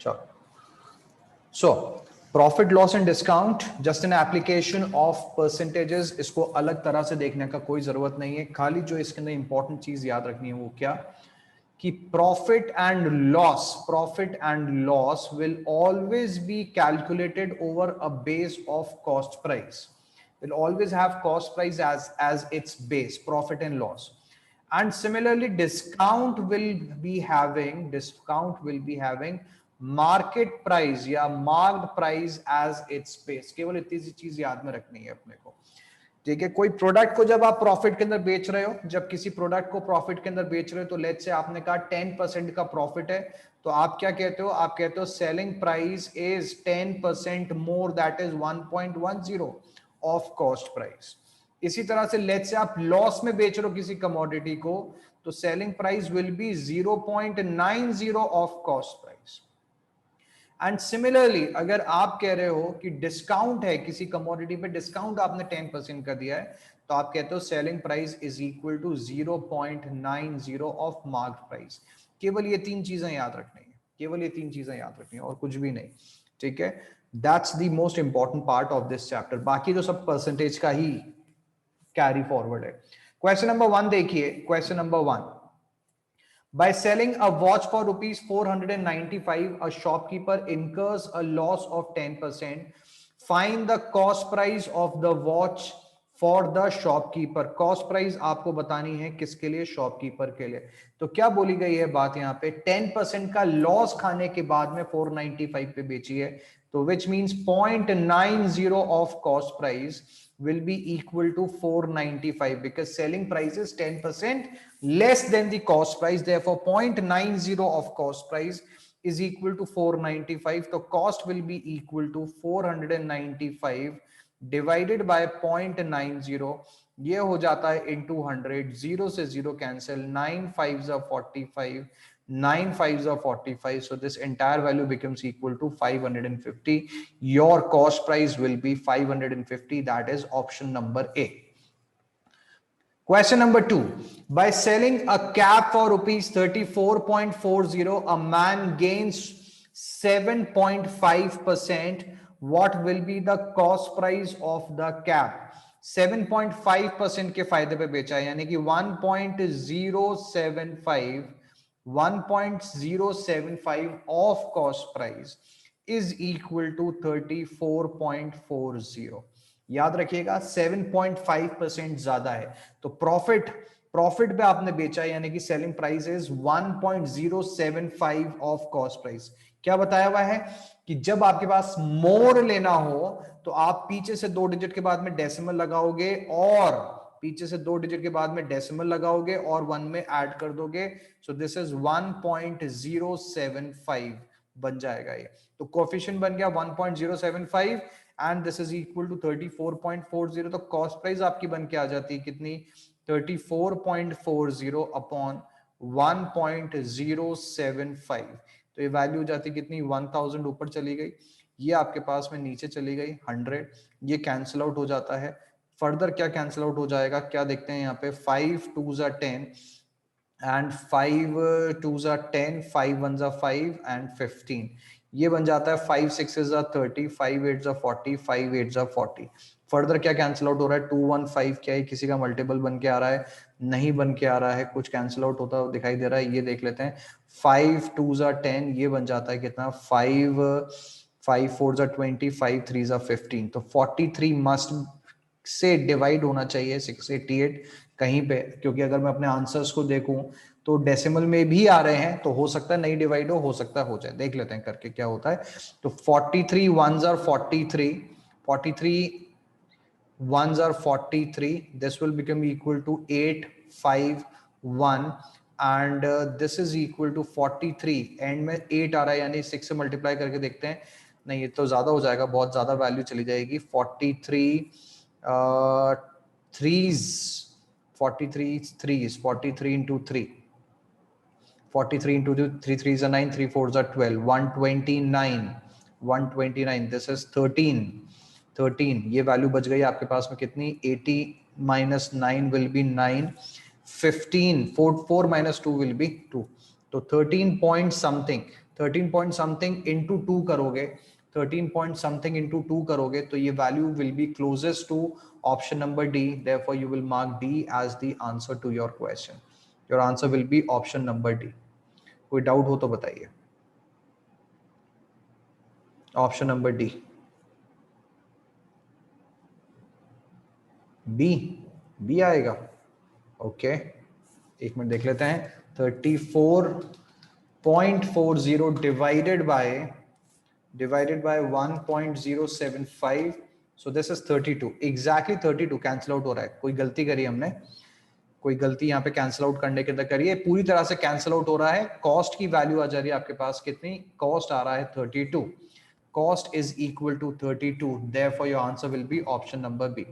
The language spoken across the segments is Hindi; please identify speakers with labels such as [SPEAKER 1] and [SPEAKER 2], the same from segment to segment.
[SPEAKER 1] चलो, so profit loss and discount just an application of percentages. इसको अलग तरह से देखने का कोई जरूरत नहीं है, खाली जो इसके अंदर इंपॉर्टेंट चीज याद रखनी है वो क्या कि profit and loss will always be calculated over a base of cost price, will always have cost price as its base, profit and loss. And similarly discount will be having market price या marked price as its base. केवल इतनी सी चीज याद में रखनी है अपने को, ठीक है। कोई प्रोडक्ट को जब आप प्रॉफिट के अंदर बेच रहे हो, जब किसी प्रोडक्ट को प्रॉफिट के अंदर बेच रहे हो, तो लेट्स से आपने कहा 10% का प्रॉफिट है, तो आप क्या कहते हो, आप कहते हो selling price is 10% more, that is 1.10 of cost price. इसी तरह से लेट्स से आप लॉस में बेच रहे हो किसी कमोडिटी को, तो selling price will be 0.90 of cost price. And similarly अगर आप कह रहे हो कि डिस्काउंट है, किसी कमोडिटी पे डिस्काउंट आपने 10% कर दिया है, तो आप कहते हो selling price is equal to 0.90 of mark price. केवल ये तीन चीजें याद रखनी है, केवल ये तीन चीजें याद रखनी है और कुछ भी नहीं, ठीक है। That's the most important part of this chapter. बाकी तो सब परसेंटेज का ही कैरी फॉरवर्ड है। क्वेश्चन नंबर 1 देखिए, question number 1, by selling a watch for rupees 495, a shopkeeper incurs a loss of 10%. Find the cost price of the watch for the shopkeeper. Cost price आपको बतानी है किसके लिए, शॉपकीपर के लिए। तो क्या बोली गई है बात यहाँ पे, 10% का लॉस खाने के बाद में 495 पे बेची है, तो which means 0.90 of cost price will be equal to 495 because selling price is 10% less than the cost price. Therefore 0.90 of cost price is equal to 495. So cost will be equal to 495 divided by 0.90. ये हो जाता है into 100, 0 से 0 cancel, 9 5s are 45, 9 5s are 45. So this entire value becomes equal to 550. Your cost price will be 550. That is option number A. Question number 2. By selling a cap for rupees 34.40, a man gains 7.5%. What will be the cost price of the cap? 7.5% के फायदे पे बेचा है, यानी कि 1.075 of cost price is equal to 34.40. याद रखिएगा 7.5% ज्यादा है, तो प्रॉफिट पे आपने बेचा, यानी कि selling price is 1.075 of cost price. क्या बताया हुआ है कि जब आपके पास मोर लेना हो तो आप पीछे से 2 डिजिट के बाद में डेसिमल लगाओगे और पीछे से 2 डिजिट के बाद में डेसिमल लगाओगे और 1 में ऐड कर दोगे, सो दिस इज 1.075 बन जाएगा ये। तो कोएफिशिएंट बन गया 1.075 and this is equal to 34.40। तो कॉस्ट प्राइस आपकी बन के आ जाती है कितनी, 34.40 अपॉन 1.075। तो ये वैल्यू हो जाती है कितनी, 1000 ऊपर चली गई, ये आपके पास में नीचे चली गई 100, ये कैंसिल आउट हो जाता है। फर्दर क्या कैंसिल आउट हो जाएगा, क्या देखते हैं यहाँ पे, 5 2s are 10 and 5 2s are 10, 5 1s are 5 and 15, ये बन जाता है 5 6s are 30, 5 8s are 40, 5 8s are 40। Further क्या कैंसिल आउट हो रहा है, 2 1 5, क्या है किसी का मल्टीपल बन के आ रहा है, नहीं बन के आ रहा है, कुछ कैंसिल आउट होता दिखाई दे रहा है, ये देख लेते हैं। 5 2s are 10, ये बन जाता है कितना, 5 4s are 20, 5 3s are 15। तो 43 मस्ट से डिवाइड होना चाहिए 688 कहीं पे, क्योंकि अगर मैं अपने आंसर्स को देखूं तो डेसिमल में भी आ रहे हैं, तो हो सकता है नहीं डिवाइड हो सकता है हो जाए, देख लेते हैं करके क्या होता है। तो 43 1s are 43, 43 1s are 43, this will become equal to 8 5 1 and this is equal to 43, and में 8 आ रहा है, यानी 6 से मल्टीप्लाई करके देखते हैं, नहीं ये तो ज्यादा हो जाएगा, बहुत ज्यादा वैल्यू चली जाएगी। 43 3s 43 into 3, 43 into 3 3s are 9, 3 4s are 12, 129, this is 13, ये वैल्यू बच गई आपके पास में कितनी, 80 minus 9 will be 9, 15 4 minus 2 will be 2, तो 13 point something 13 point something into 2 करोगे, 13 पॉइंट समथिंग इंटू 2 करोगे तो ये value will be closest to option number D, therefore you will mark D as the answer to your question. Your answer will be option number D. कोई डाउट हो तो बताइए. ऑप्शन नंबर डी, बी आएगा. ओके, एक मिनट देख लेते हैं. 34.40 divided by 1.075, so this is 32, exactly 32 cancel out हो रहा है. कोई गलती करी हमने, कोई गलती यहाँ पे कैंसिल आउट करने के अंदर करी है, पूरी तरह से कैंसिल आउट हो रहा है. कॉस्ट की वैल्यू आ जा रही है आपके पास कितनी, कॉस्ट आ रहा है 32. Cost is equal to 32, therefore your answer will be option number B.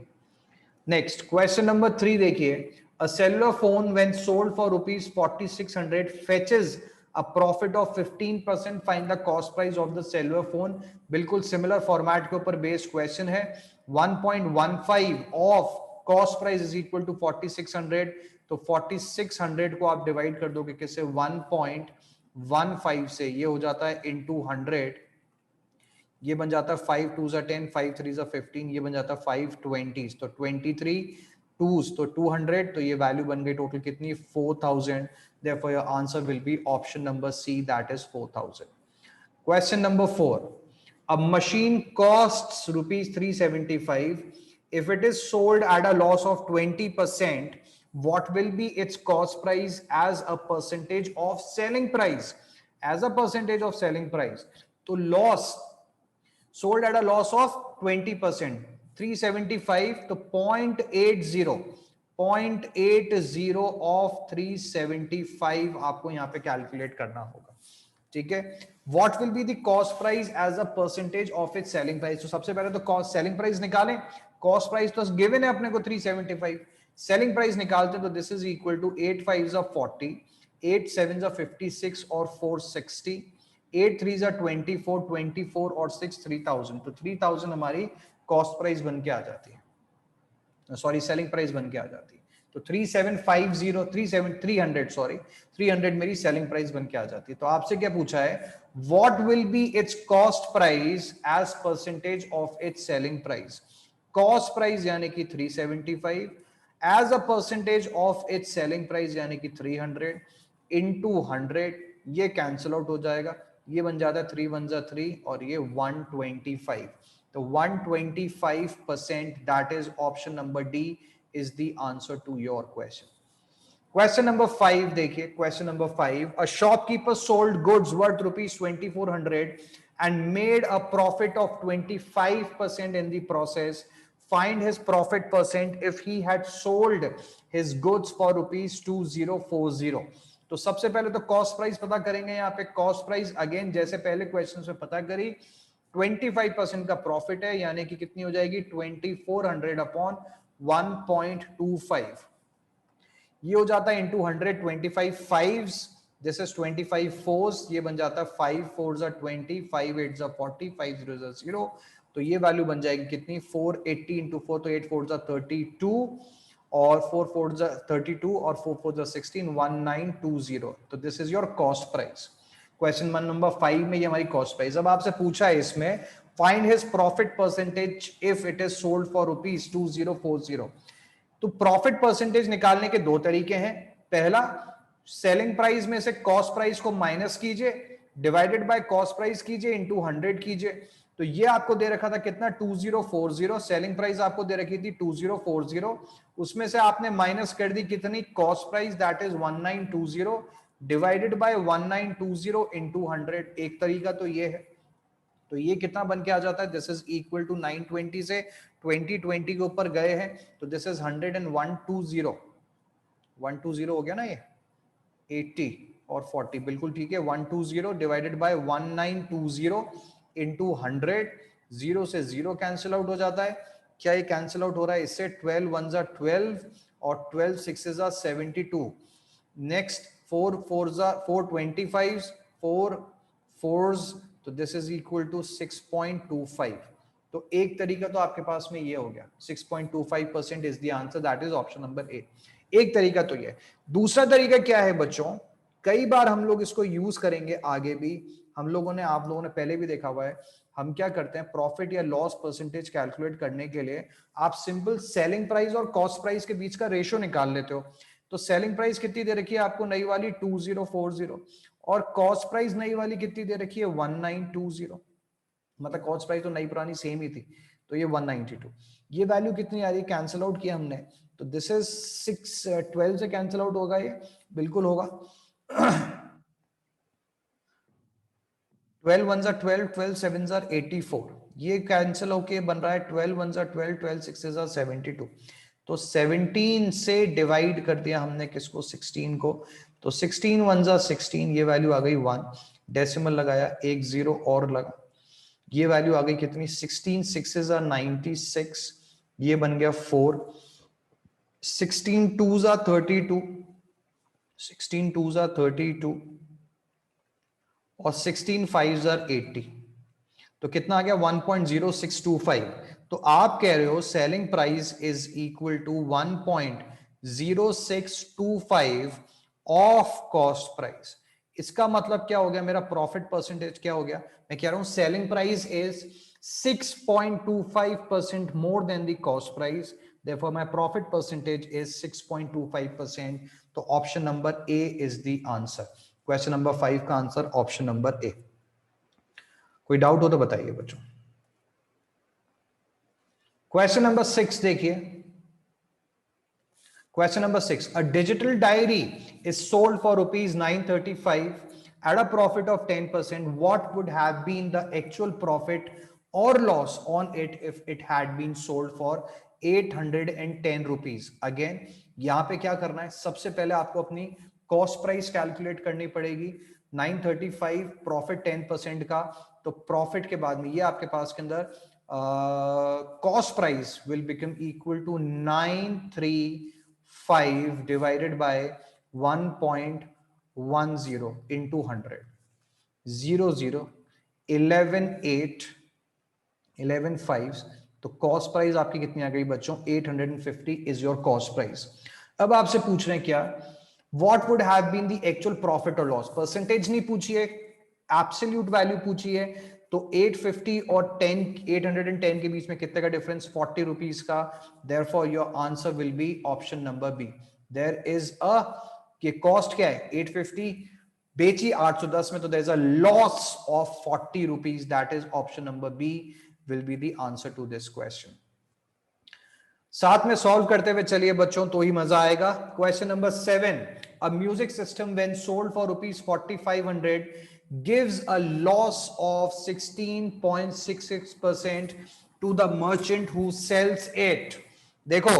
[SPEAKER 1] Next question number 3 देखिए. A cellular phone when sold for rupees 4600 fetches a profit of 15%. Find the cost price of the cellular phone. बिल्कुल सिमिलर फॉर्मेट के ऊपर बेस्ड क्वेश्चन है. 1.15 of cost price is equal to 4600. तो 4600 को आप डिवाइड कर दोगे किससे, 1.15 से. ये हो जाता है इनटू 100, ये बन जाता है 5 2s are 10, 5 3s are 15, ये बन जाता है 5 20s. तो 23 2s तो 200, तो ये वैल्यू बन गई टोटल कितनी, 4000. Therefore your answer will be option number C, that is 4000. Question number 4. A machine costs rupees 375. If it is sold at a loss of 20%, what will be its cost price as a percentage of selling price? As a percentage of selling price. तो loss, sold at a loss of 20%, 375, तो 0.80 ऑफ 375 आपको यहां पे कैलकुलेट करना होगा. ठीक है. What will be the cost price as a percentage of its selling price. तो सबसे पहले तो कॉस्ट सेलिंग प्राइस निकालें. कॉस्ट प्राइस तो गिवन है अपने को 375, सेलिंग प्राइस निकालते तो this is equal to 8 5s are 40, 8 7s are 56 और 4 60, 8 3s are 24, 24 और 6 3000. तो 3000 हमारी कॉस्ट प्राइस बन के आ जाती है, सॉरी सेलिंग प्राइस बन के आ जाती है. तो 300 मेरी सेलिंग प्राइस बन के आ जाती है. तो आपसे क्या पूछा है, what will be its cost price as percentage of its selling price. Cost price यानी कि 375 as a percentage of its selling price यानी कि 300 इनटू 100, ये कैंसिल आउट हो जाएगा, ये बन जाता है 3 1s are 3 और ये 125. तो 125%, that is option number D is the answer to your question. Question number 5 देखिए. Question number 5. A shopkeeper sold goods worth rupees 2400 and made a profit of 25% in the process. Find his profit percent if he had sold his goods for rupees 2040. तो सबसे पहले तो कॉस्ट प्राइस पता करेंगे. यहाँ पे कॉस्ट प्राइस अगेन जैसे पहले क्वेश्चन में पता करी, 25% का प्रॉफिट है यानी कि कितनी हो जाएगी, 2400 अपॉन 1.25. ये हो जाता है into 100, 25 5s, this is 25 4s, ये बन जाता है 5 4s are 20, 5 8s are 40, 5 0s are 0. तो ये वैल्यू बन जाएगी कितनी, 480 इंटू 4, तो 8 4s are 32 और 4 4s are 32 और 4 4s are 16, 1920. तो this is your cost price. Question number 5 में ये हमारी कॉस्ट प्राइस. अब आपसे पूछा है इसमें find his profit percentage if it is sold for rupees 2040. तो प्रॉफिट परसेंटेज निकालने के दो तरीके हैं. पहला, सेलिंग प्राइस में से कॉस्ट प्राइस को माइनस कीजिए, डिवाइडेड बाय कॉस्ट प्राइस कीजिए, इनटू 100 कीजिए. तो ये आपको दे रखा था कितना, 2040. सेलिंग प्राइस आपको दे रखी थी 2040, उसमें से आपने माइनस कर दी कितनी, cost price, that is 1920 divided by 1920 into 100. एक तरीका तो ये है. तो ये कितना बन के आ जाता है, दिस इज इक्वल टू 920 से 2020 के ऊपर गए हैं तो दिस इज 100 and 120 हो गया ना, ये 80 और 40 बिल्कुल ठीक है. 120 डिवाइडेड बाय 1920 इनटू 100, 0 से 0 कैंसिल आउट हो जाता है. क्या ये कैंसिल आउट हो रहा है इससे, 12 1s are 12 और 12 6s are 72. Next 4 4s are 4 25s, 4 4s, तो दिस इज इक्वल टू 6.25. तो एक तरीका तो आपके पास में ये हो गया, 6.25% is the answer, that is option number ए. एक तरीका तो ये. दूसरा तरीका क्या है बच्चों, कई बार हम लोग इसको यूज करेंगे आगे भी. हम लोगों ने, आप लोगों ने पहले भी देखा हुआ है, हम क्या करते हैं प्रॉफिट या लॉस परसेंटेज कैलकुलेट करने के लिए आप सिंपल सेलिंग प्राइस और कॉस्ट प्राइस के बीच का रेशियो निकाल लेते हो। तो सेलिंग प्राइस कितनी दे रखी है आपको नई वाली 2040, और कॉस्ट प्राइस नई वाली कितनी दे रखी है 1920, मतलब कॉस्ट प्राइस तो नई पुरानी सेम ही थी, तो ये 192। ये वैल्यू कितनी आ रही है, कैंसिल आउट किया हमने, तो दिस इज 612 से कैंसिल आउट होगा, ये बिल्कुल होगा। 12 1 जा 12, 12 7 जा 84, ये कैंसिल होके बन रहा है 12 1 जा 12, 12 6 जा 72। तो 17 से डिवाइड कर दिया हमने किसको, 16 को, तो 16 1 जा 16, ये वैल्यू आ गई 1, डेसिमल लगाया, एक जीरो और लगा, ये वैल्यू आ गई कितनी, 16 6 जा 96, ये बन गया 4, 16 2 जा 32, 16 2 जा 32, और 16 5 जा 80, तो कितना आ गया 1.0625। तो आप कह रहे हो selling price is equal to 1.0625 of cost price. इसका मतलब क्या हो गया, मेरा प्रॉफिट परसेंटेज क्या हो गया, मैं कह रहा हूं selling price is 6.25% more than the cost price, therefore my profit percentage is 6.25%। तो option number A is the answer. Question number 5 का आंसर ऑप्शन नंबर ए। कोई डाउट हो तो बताइए बच्चों। क्वेश्चन नंबर 6 देखिए, question number 6, a digital diary is sold for rupees 935 at a profit of 10%. What would have been the actual profit or loss on it if it had been sold for 810 rupees? Again, यहां पे क्या करना है, सबसे पहले आपको अपनी कॉस्ट प्राइस कैलकुलेट करनी पड़ेगी, 935 प्रॉफिट 10% का, तो प्रॉफिट के बाद में ये आपके पास के अंदर cost price will become equal to 935 divided by 1.10 into 100, 00 11 8 11 5, तो कॉस्ट प्राइस आपकी कितनी आ गई बच्चों, 850 इज योर कॉस्ट प्राइस। अब आपसे पूछ रहे हैं क्या, what would have been the actual profit और लॉस, परसेंटेज नहीं पूछी है, एब्सोल्यूट वैल्यू पूछी है, तो 850 और 810 के बीच में कितने का डिफरेंस, 40 रुपीज का, therefore your answer will be option number B. There is a, कि कॉस्ट क्या है 850, बेची 810 में, तो there is a loss of 40 rupees, that is option number B will be the answer to this question। साथ में सॉल्व करते हुए चलिए बच्चों, तो ही मजा आएगा। Question number 7, a music system when sold for rupees 4500 gives a loss of 16.66% to the merchant who sells it। देखो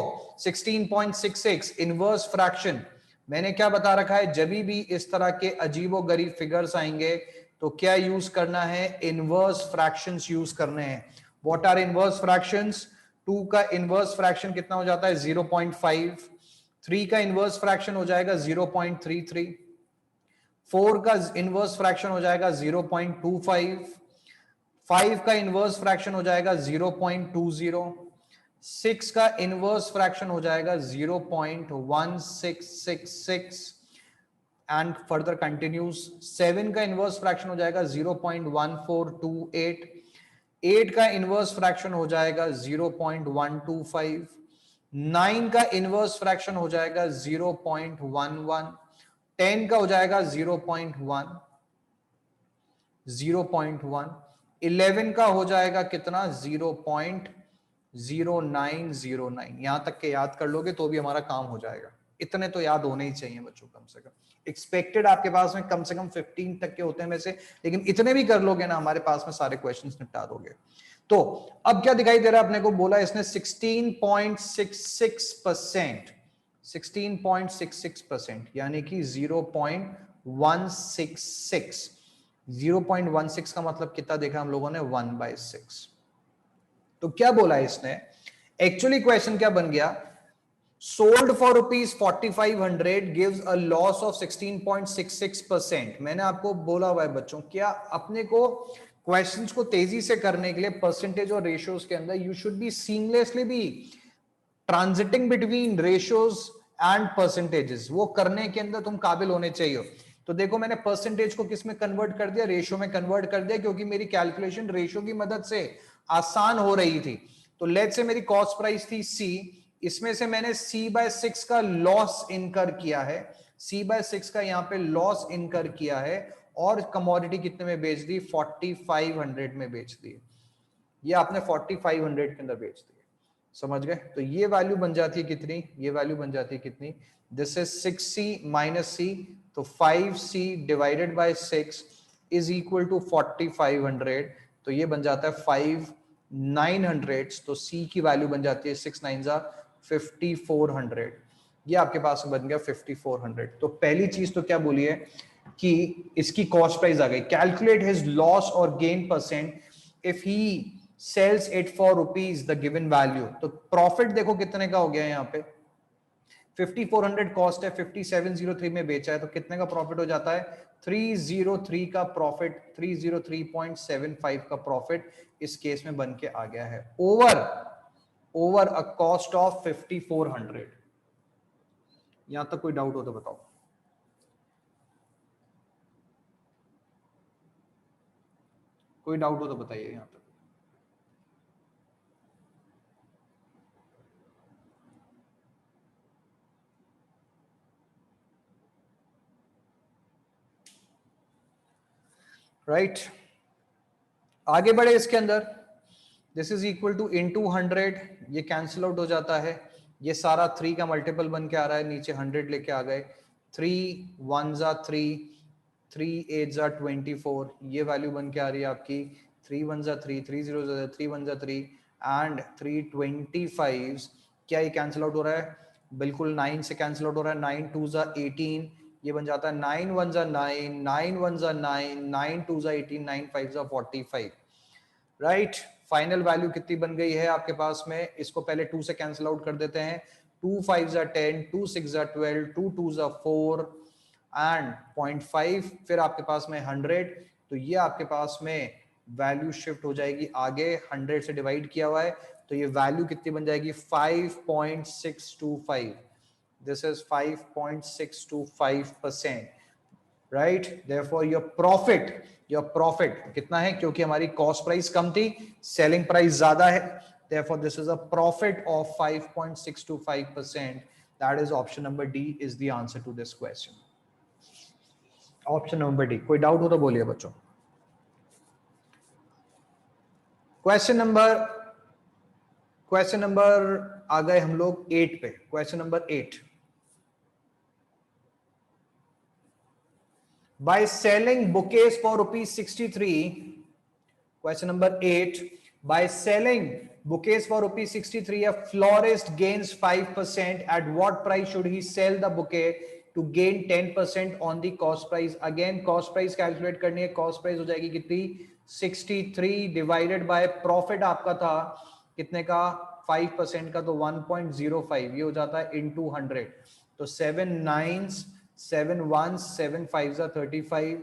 [SPEAKER 1] 16.66 इनवर्स फ्रैक्शन, मैंने क्या बता रखा है, जब भी इस तरह के अजीबो गरीब फिगर्स आएंगे तो क्या यूज करना है, इनवर्स फ्रैक्शंस यूज करने हैं। व्हाट आर इनवर्स फ्रैक्शंस, 2 का इनवर्स फ्रैक्शन कितना हो जाता है 0.5, 3 का इनवर्स फ्रैक्शन हो जाएगा 0.33, 4 का इनवर्स फ्रैक्शन हो जाएगा 0.25, 5 का इनवर्स फ्रैक्शन हो जाएगा 0.20, 6 का इनवर्स फ्रैक्शन हो जाएगा 0.1666 एंड फर्दर कंटिन्यूज, 7 का इनवर्स फ्रैक्शन हो जाएगा 0.1428, 8 का इनवर्स फ्रैक्शन हो जाएगा 0.125, 9 का इनवर्स फ्रैक्शन हो जाएगा 0.11, 10 का हो जाएगा 0.1, 11 का हो जाएगा कितना 0.0909। यहां तक के याद कर लोगे तो भी हमारा काम हो जाएगा, इतने तो याद होने ही चाहिए बच्चों कम से कम। एक्सपेक्टेड आपके पास में कम से कम 15 तक के होते हैं में से, लेकिन इतने भी कर लोगे ना हमारे पास में सारे क्वेश्चंस निपटा दोगे। तो अब क्या दिखाई दे रहा है अपने को, बोला इसने 16.66%, 16.66% यानी कि 0.166, 0.16 का मतलब कितना देखा हम लोगों ने 1/6। तो क्या बोला इसने, एक्चुअली क्वेश्चन क्या बन गया, sold for rupees 4500 gives a loss of 16.66%। मैंने आपको बोला हुआ है बच्चों, क्या अपने को क्वेश्चंस को तेजी से करने के लिए परसेंटेज और रेशियोज के अंदर you should be seamlessly be transiting between ratios and percentages, वो करने के अंदर तुम काबिल होने चाहिए। तो देखो मैंने परसेंटेज को किस में कन्वर्ट कर दिया, रेशियो में कन्वर्ट कर दिया, क्योंकि मेरी कैलकुलेशन रेशियो की मदद से आसान हो रही थी। तो लेट्स से मेरी कॉस्ट प्राइस थी सी, इसमें से मैंने C/6 का लॉस इनकर किया है, C/6 का यहाँ पे लॉस इनकर किया है, और कमोडिटी कितने में बेच दी, 4500 में बेच दी। ये आपने 4500 के अंदर बेच दी, समझ गए। तो ये वैल्यू बन जाती है कितनी, ये वैल्यू बन जाती है कितनी, दिस इज 6C - C, तो 5C divided by 6 is equal to 4500, तो ये बन जाता है 5900, तो C की वैल्यू बन जाती है 6 9 5400, ये आपके पास बन गया 5400। तो पहली चीज तो क्या बोली है कि इसकी कॉस्ट प्राइस आ गई, कैलकुलेट हिज लॉस और gain percent if he sells it for rupees the given value. तो प्रॉफिट देखो कितने का हो गया यहाँ पे, 5400 कॉस्ट है, 5703 में बेचा है, तो कितने का प्रॉफिट हो जाता है, 303 का प्रॉफिट, 303.75 का प्रॉफिट इस केस में बन के आ गया है, ओवर अ कॉस्ट ऑफ 5400। यहां तक कोई डाउट हो तो बताओ। कोई डाउट हो तो बताइए यहां तक। राइट आगे बढ़े इसके अंदर, this is equal to into 100, ये कैंसिल आउट हो जाता है, ये सारा 3 का मल्टीपल बन के आ रहा है, नीचे 100 लेके आ गए, 3 1 3, 3 8 24, ये वैल्यू बन के आ रही है आपकी 3 1 3, 3 0 3 1 3 एंड 325। क्या ये कैंसिल आउट हो रहा है, बिल्कुल 9 से कैंसिल आउट हो रहा है, 9 2 18, ये बन जाता है 9 1 9, 9 1 9, 9 2 18, 9 5 45, राइट। फाइनल वैल्यू कितनी बन गई है आपके पास में, इसको पहले 2 से कैंसिल आउट कर देते हैं, 2 5 10, 2 6 12, 2 2 4 एंड 0.5, फिर आपके पास में 100, तो ये आपके पास में वैल्यू शिफ्ट हो जाएगी आगे, 100 से डिवाइड किया हुआ है, तो ये वैल्यू कितनी बन जाएगी 5.625, this is 5.625%, right. Therefore your profit कितना है, क्योंकि हमारी कॉस्ट प्राइस कम थी, सेलिंग प्राइस ज्यादा है, therefore this is a profit of 5.625%, that is option number D is the answer to this question, option number D. कोई डाउट हो तो बोलिए बच्चों। क्वेश्चन नंबर आ गए हम लोग 8 पे, question number 8, by selling bouquets for ₹63, question number 8, by selling bouquets for ₹63, a florist gains 5%, at what price should he sell the bouquet to gain 10% on the cost price? Again cost price calculate करनी है, cost price हो जाएगी कितनी 63 डिवाइडेड बाय प्रॉफिट आपका था कितने का 5% का, तो 1.05, ये हो जाता है इनटू 100, तो 7 9s 7 1s 7 5s 35,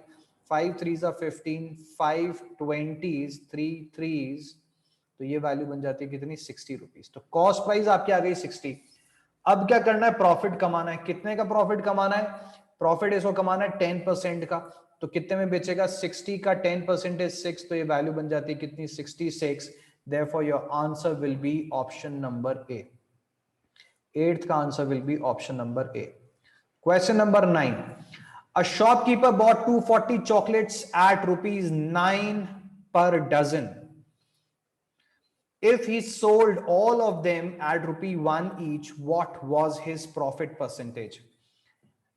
[SPEAKER 1] 5 3s 15, 5 20s 3 3s, तो ये वैल्यू बन जाती है कितनी 60 रुपीज। तो कॉस्ट प्राइस आपकी आ गई 60। अब क्या करना है, प्रॉफिट कमाना है, कितने का प्रॉफिट कमाना है, प्रॉफिट इसको कमाना है 10% का, तो कितने में बेचेगा 60 का 10% इज 6, तो ये वैल्यू बन जाती है कितनी 66, therefore your answer will be option number A, 8th का answer will be option number A। Question number 9, a shopkeeper bought 240 chocolates at ₹9 per dozen. If he sold all of them at ₹1 each, what was his profit percentage?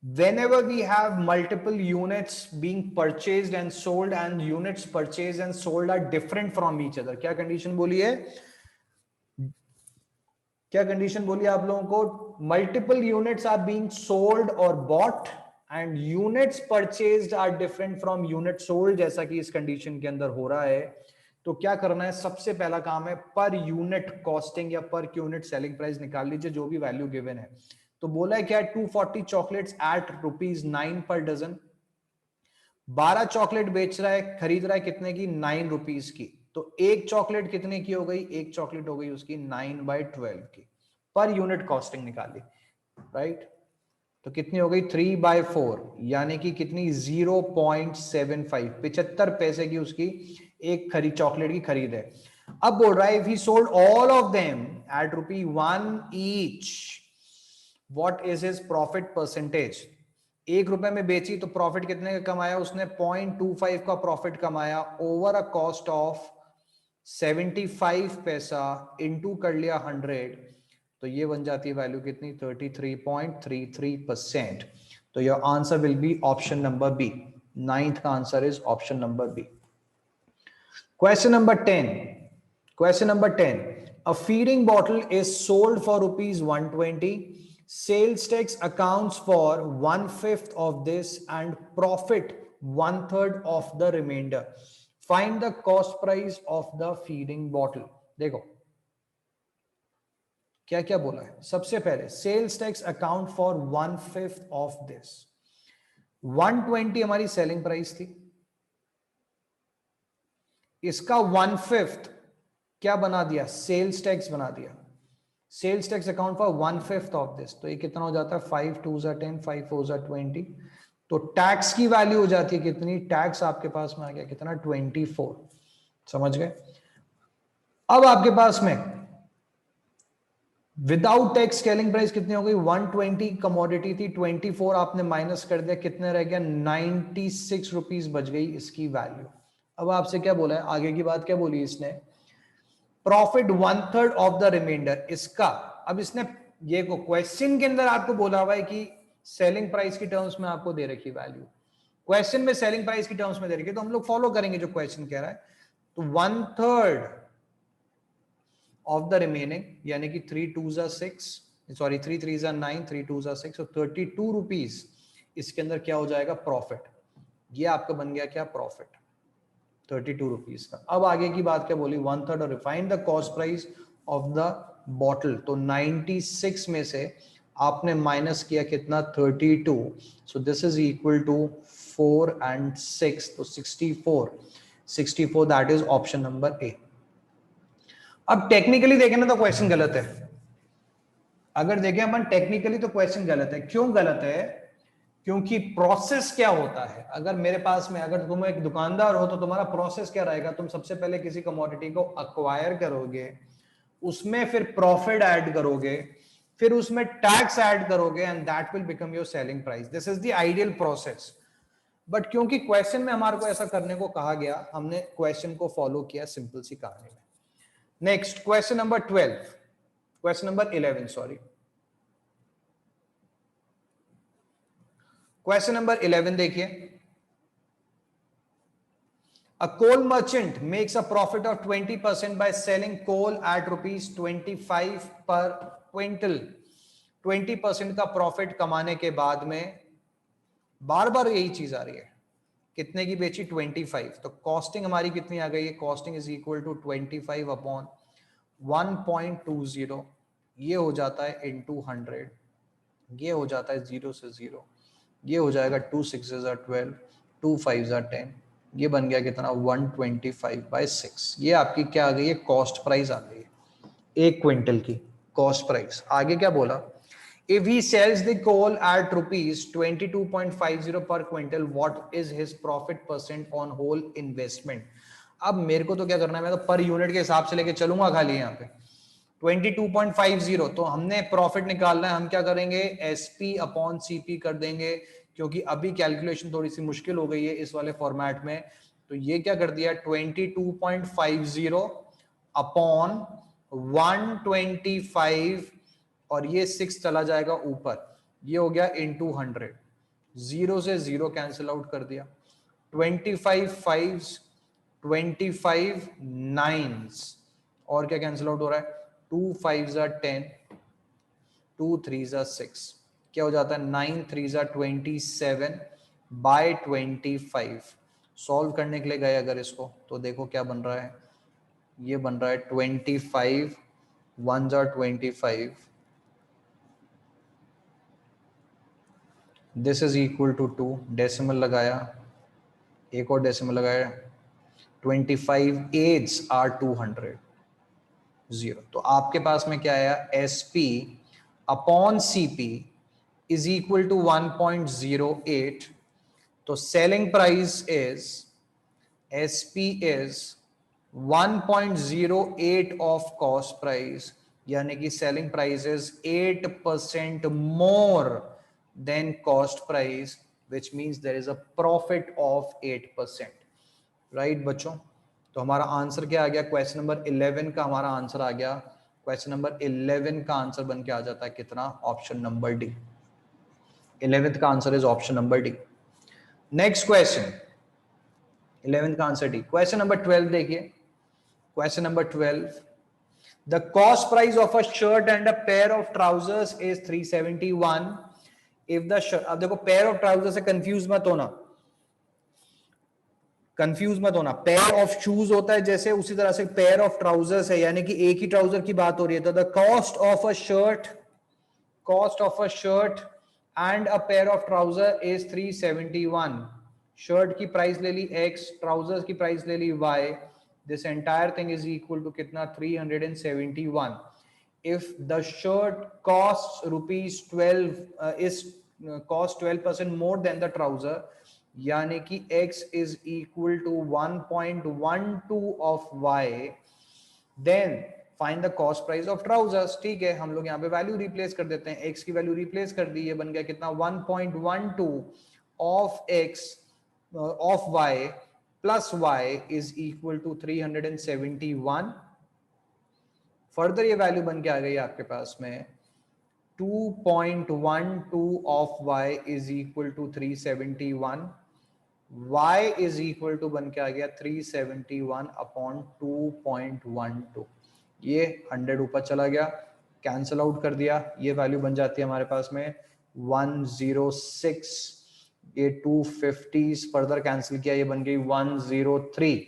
[SPEAKER 1] Whenever we have multiple units being purchased and sold, and units purchased and sold are different from each other, क्या कंडीशन बोली है, क्या कंडीशन बोली आप लोगों को, multiple units are being sold और bought and units purchased are different from unit sold, जैसा कि इस कंडीशन के अंदर हो रहा है। तो क्या करना है, सबसे पहला काम है पर यूनिट कॉस्टिंग या पर यूनिट सेलिंग प्राइस निकाल लीजिए, जो भी वैल्यू गिवन है। तो बोला है क्या, 240 चॉकलेट्स एट ₹9 पर डजन, 12 चॉकलेट बेच रहा है, खरीद रहा है कितने की 9 रुपीज की, तो एक चॉकलेट कितने की हो गई, एक चॉकलेट हो गई उसकी 9/12 की, पर यूनिट कॉस्टिंग निकाली, राइट। तो कितनी हो गई 3/4, यानी कि कितनी 0.75, 75 पैसे की उसकी एक खरीद चॉकलेट की खरीद है। अब बोल रहा है if he sold all of them at ₹1 each, what is his profit percentage. 1 रुपए में बेची तो प्रॉफिट कितने का कमाया उसने, 0.25 का प्रॉफिट कमाया ओवर अ कॉस्ट ऑफ 75 पैसा, इंटू कर लिया 100, तो ये बन जाती है वैल्यू कितनी 33.33%। तो your answer will be option number B. 9th का answer is option number B. Question number 10. Question number 10. A feeding bottle is sold for ₹120. Sales tax accounts for 1/5 of this and profit 1/3 of the remainder. Find the cost price of the feeding bottle. देखो क्या क्या बोला है। सबसे पहले sales tax account for 1/5 of this. 120 हमारी सेलिंग प्राइस थी, इसका 1/5 क्या बना दिया, सेल्स टैक्स बना दिया। Sales tax account for 1/5 of this, तो ये कितना हो जाता है 5 2 10, 5 4 20। तो टैक्स की वैल्यू हो जाती है कितनी, टैक्स आपके पास में आ गया कितना 24। समझ गए। अब आपके पास में विदाउट टैक्स सेलिंग प्राइस कितनी हो गई, 120 कमोडिटी थी, 24 आपने माइनस कर दिया, कितने रह गया 96 रुपीज बच गई इसकी वैल्यू। अब आपसे क्या बोला है, आगे की बात क्या बोली इसने, प्रॉफिट 1/3 ऑफ द रिमाइंडर इसका। अब इसने ये को क्वेश्चन के अंदर आपको बोला हुआ है कि सेलिंग प्राइस की टर्म्स में आपको दे रखी वैल्यू, क्वेश्चन में सेलिंग प्राइस की टर्म्स में दे रखी है, तो हम लोग फॉलो करेंगे जो क्वेश्चन कह रहा है। तो 1/3 ऑफ द रिमेनिंग, यानी कि 3 2 6, सॉरी 3 3 9, 3 2 6, तो 32 रुपीज इसके अंदर क्या हो जाएगा प्रॉफिट। ये आपका बन गया क्या प्रॉफिट 32 रुपीज का। अब आगे की बात क्या बोली, 1/3 और refine the cost price of the bottle, तो 96 में से आपने माइनस किया कितना 32, so this is equal to 4 and 6, तो 64 that is option number A. अब टेक्निकली देखें ना तो क्वेश्चन गलत है। अगर देखें अपन टेक्निकली तो क्वेश्चन गलत है। क्यों गलत है, क्योंकि प्रोसेस क्या होता है, अगर मेरे पास में, अगर तुम एक दुकानदार हो तो तुम्हारा प्रोसेस क्या रहेगा, तुम सबसे पहले किसी कमोडिटी को अक्वायर करोगे, उसमें फिर प्रॉफिट ऐड करोगे, फिर उसमें टैक्स ऐड करोगे, and that will become your selling price. This is the ideal process. But क्योंकि क्वेश्चन में हमारे को ऐसा करने को कहा गया, हमने क्वेश्चन को फॉलो किया सिंपल सी कहानी में। Next question number 12, question number 11 sorry, question number 11 देखिए। A coal merchant makes a profit of 20% by selling coal at ₹25 per quintal. 20% का प्रॉफिट कमाने के बाद में बार बार यही चीज आ रही है, कितने की बेची 25, तो कॉस्टिंग हमारी कितनी आ गई है, costing is equal to 25 upon 1.20, ये हो जाता है इंटू 100, ये हो जाता है 0 से 0, ये हो जाएगा 2 6 12, 2 5 10, ये बन गया कितना 125/6। ये आपकी क्या आ गई है, कॉस्ट प्राइस आ गई है 1 क्विंटल की कॉस्ट प्राइस। आगे क्या बोला, if he sells the coal at ₹22.50 per quintal, what is his profit % on whole investment। अब मेरे को तो क्या करना है, मैं तो पर यूनिट के हिसाब से लेके चलूंगा खाली यहाँ पे 22.50, तो हमने प्रॉफिट निकालना है, हम क्या करेंगे SP अपॉन CP कर देंगे, क्योंकि अभी कैलकुलेशन थोड़ी सी मुश्किल हो गई है इस वाले फॉर्मेट में। तो ये क्या कर दिया 22.50 अपॉन 125, और ये 6 चला जाएगा ऊपर, ये हो गया इंटू 100, 0 से 0 कैंसिल आउट कर दिया, 25 5s, 25 9s, और क्या कैंसिल आउट हो रहा है 2 5s 10, 2 3s 6, क्या हो जाता है 9 3s 27/25। सॉल्व करने के लिए गए अगर इसको, तो देखो क्या बन रहा है, ये बन रहा है 25 1s 25, this is equal to 2, decimal लगाया, एक और डेसिमल लगाया, 25 8s are 200, 0। तो आपके पास में क्या आया SP upon CP is equal to 1.08. तो selling price is SP is 1.08 of cost price, यानी कि selling price is 8% more than cost price, which means there is a profit of 8%. Right बच्चों? तो हमारा आंसर क्या आ गया? क्वेश्चन नंबर 11 का हमारा आंसर आ गया। क्वेश्चन नंबर 11 का आंसर बन के आ जाता है कितना? Option number D. 11th का answer is option number D. Next question, 11th का आंसर डी। क्वेश्चन नंबर 12 देखिए। Question number 12, the cost price of a shirt and a pair of trousers is 371 if the shirt. अब देखो, पेयर ऑफ ट्राउजर से कंफ्यूज मत होना, कंफ्यूज मत होना। पेयर ऑफ शूज होता है जैसे, उसी तरह से पेयर ऑफ ट्राउजर्स है, यानी कि एक ही ट्राउजर की बात हो रही है। तो the cost of a shirt, cost of a shirt and a pair of trouser is 371। Shirt की प्राइस ले ली x, ट्राउजर्स की प्राइस ले ली y, this entire thing is equal to कितना? 371। If the shirt cost rupees 12 is cost 12% more than the trouser, यानी कि x is equal to 1.12 of y, then find the cost price of trousers। ठीक है, हम लोग यहाँ पे वैल्यू रिप्लेस कर देते हैं, x की वैल्यू रिप्लेस कर दी, ये बन गया कितना? 1.12 of x of y plus y is equal to 371। Further ये वैल्यू बन के आ गई आपके पास में 2.12 of y is equal to 371। y is equal to बन के आ गया 371 अपॉन 2.12। ये 100 ऊपर चला गया, कैंसल आउट कर दिया, ये वैल्यू बन जाती है हमारे पास में 106। ये 250 फर्दर कैंसिल किया, ये बन गई 103,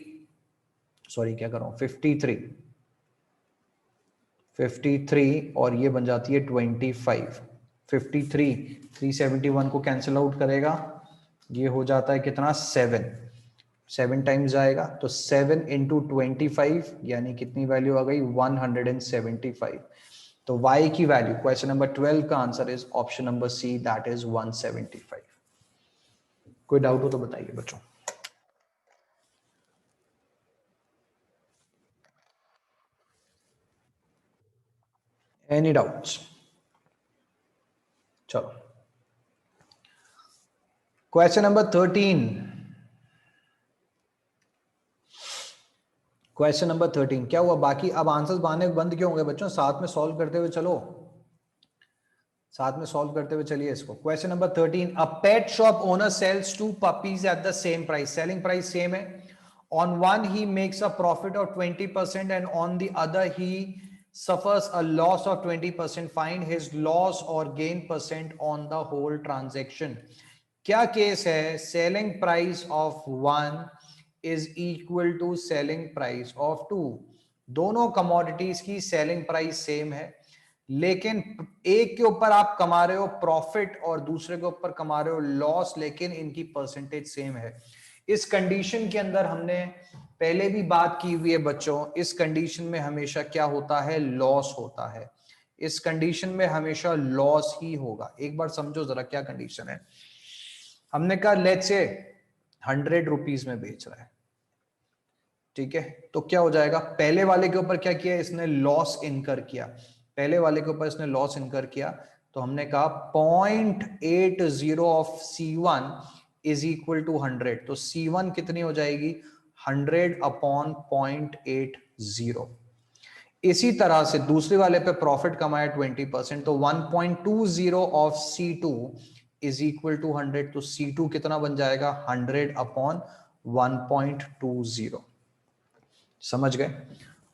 [SPEAKER 1] सॉरी क्या कर रहा हूं, 53 और ये बन जाती है 25। 53 371 को कैंसिल आउट करेगा, ये हो जाता है कितना? 7 टाइम्स जाएगा, तो 7 इंटू 25 यानी कितनी वैल्यू आ गई? 175। तो y की वैल्यू, क्वेश्चन नंबर 12 का answer is option number C, that is 175। कोई डाउट हो तो बताइए बच्चों। Any doubts? चलो, क्वेश्चन नंबर 13। क्वेश्चन नंबर 13 क्या हुआ? बाकी अब आंसर्स बाने बंद क्यों हो गए बच्चों? साथ में सॉल्व करते हुए चलो, साथ में सॉल्व करते हुए चलिए इसको। Question number 13, a pet shop owner sells 2 puppies at the same price. Selling price same है। On one he makes a profit of 20% and on the other he suffers a loss of 20%. Find his loss or gain percent on the whole transaction। क्या केस है? Selling price of 1 is equal to selling price of 2। दोनों कमोडिटीज की सेलिंग प्राइस सेम है, लेकिन एक के ऊपर आप कमा रहे हो प्रॉफिट और दूसरे के ऊपर कमा रहे हो लॉस, लेकिन इनकी परसेंटेज सेम है। इस कंडीशन के अंदर हमने पहले भी बात की हुई है बच्चों, इस कंडीशन में हमेशा क्या होता है? लॉस होता है। इस कंडीशन में हमेशा लॉस ही होगा। एक बार समझो जरा क्या कंडीशन है। हमने कहा लेट्स से 100 रुपीज में बेच रहा है, ठीक है, तो क्या हो जाएगा? पहले वाले के ऊपर क्या किया? इसने लॉस इनकर किया, पहले वाले के ऊपर इसने लॉस इनकर किया, तो हमने कहा 0.80 of C1 is equal to 100। तो C1 कितनी हो जाएगी? 100 अपॉन 0.80। इसी तरह से दूसरे वाले पे प्रॉफिट कमाया 20%, तो 1.20 of C2 is equal to 100। तो C2 कितना बन जाएगा? 100 अपॉन 1.20। समझ गए?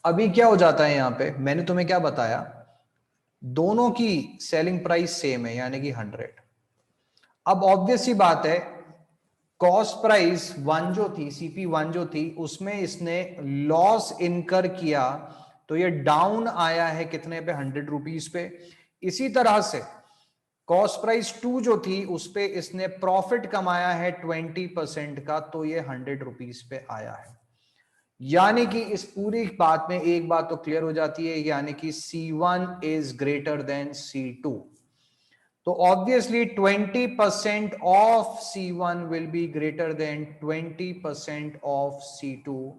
[SPEAKER 1] अभी क्या हो जाता है यहां पे, मैंने तुम्हें क्या बताया? दोनों की सेलिंग प्राइस सेम है, यानी कि 100। अब ऑब्वियस सी बात है, कॉस्ट प्राइस 1 जो थी, CP1 जो थी, उसमें इसने लॉस इनकर किया, तो ये डाउन आया है कितने पे? 100 रुपीज पे। इसी तरह से कॉस्ट प्राइस 2 जो थी, उस पे इसने प्रॉफिट कमाया है 20% का, तो ये 100 रुपीज पे आया है। यानी कि इस पूरी बात में एक बात तो क्लियर हो जाती है, यानी कि C1 is greater than C2। तो obviously 20% of C1 will be greater than 20% of C2।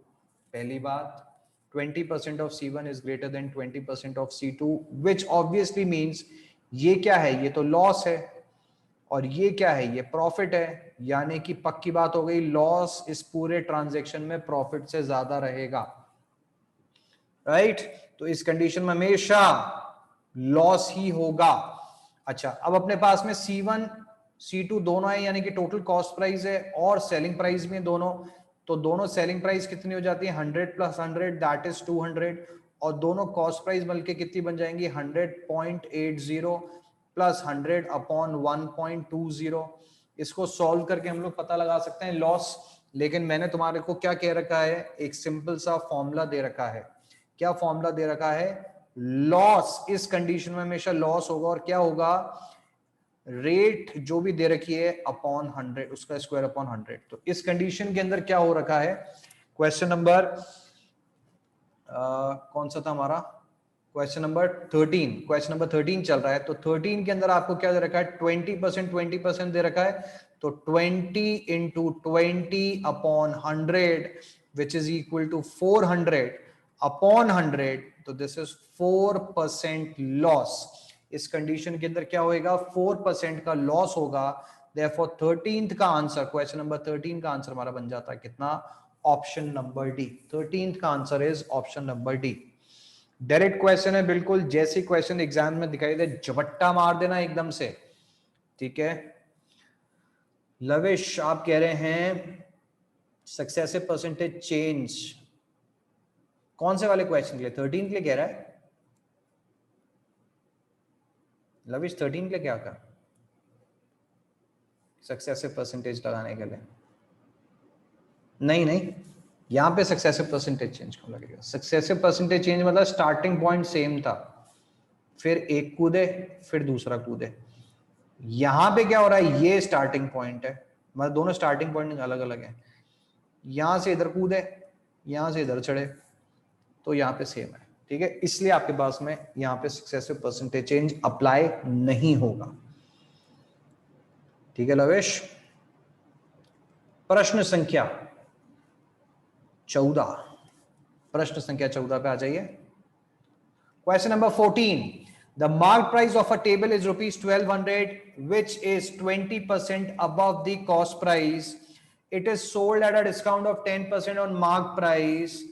[SPEAKER 1] पहली बात, 20% of C1 is greater than 20% of C2, which obviously means ये क्या है, ये तो लॉस है, और ये क्या है, ये प्रॉफिट है, यानी कि पक्की बात हो गई, लॉस इस पूरे ट्रांजैक्शन में प्रॉफिट से ज्यादा रहेगा, राइट? तो इस कंडीशन में हमेशा लॉस ही होगा। अच्छा, अब अपने पास में C1 C2 दोनों है, यानी कि टोटल कॉस्ट प्राइस है और सेलिंग प्राइस में दोनों, तो दोनों सेलिंग प्राइस कितनी हो जाती है, 100 + 100 दैट इज 200, और दोनों कॉस्ट प्राइस बल्कि कितनी बन जाएंगी, 100.80 प्लस 100 अपॉन 1.20। इसको सॉल्व करके हम लोग पता लगा सकते हैं लॉस, लेकिन मैंने तुम्हारे को क्या कह रखा है, एक सिंपल सा फॉर्मूला दे रखा है। क्या फॉर्मूला दे रखा है, लॉस इस कंडीशन में हमेशा लॉस होगा, और क्या होगा, रेट जो भी दे रखी है अपॉन 100, उसका स्क्वायर अपॉन 100। तो इस कंडीशन के अंदर क्या हो रखा है, क्वेश्चन नंबर कौन सा था हमारा, क्वेश्चन नंबर 13, क्वेश्चन नंबर 13 चल रहा है। तो 13 के अंदर आपको क्या दे रखा है, 20% दे रखा है, तो 20 × 20 upon 100 which is equal to 400 upon 100, तो दिस इज 4% लॉस। इस कंडीशन के अंदर क्या होएगा, 4% का लॉस होगा। देयरफॉर 13th का आंसर, क्वेश्चन नंबर 13 का आंसर हमारा बन जाता है कितना, ऑप्शन नंबर डी। 13th का answer is option number D. Direct question है बिल्कुल, जैसे क्वेश्चन एग्जाम में दिखाई दे झपट्टा मार देना एकदम से, ठीक है। लविश आप कह रहे हैं सक्सेसिव परसेंटेज चेंज, कौन से वाले क्वेश्चन के लिए, 13 के लिए कह रहा है लविश, 13 के लिए क्या कहा, सक्सेसिव परसेंटेज लगाने के लिए? नहीं नहीं, यहां पे सक्सेसिव परसेंटेज चेंज क्यों लगेगा, सक्सेसिव परसेंटेज चेंज मतलब स्टार्टिंग पॉइंट सेम था, फिर एक कूदे फिर दूसरा कूदे। यहां पे क्या हो रहा है, ये स्टार्टिंग पॉइंट है, मतलब दोनों स्टार्टिंग पॉइंट अलग अलग है, यहां से इधर कूदे यहां से इधर चढ़े, तो यहां पे सेम है, ठीक है। इसलिए आपके पास में यहां पे सक्सेसिव परसेंटेज चेंज अप्लाई नहीं होगा, ठीक है लवेश। प्रश्न संख्या 14, प्रश्न संख्या 14 पे आ जाइए। Question number 14, the mark price of a table is rupees 1200 which is 20% above the cost price. It is sold at a discount of 10% on mark price.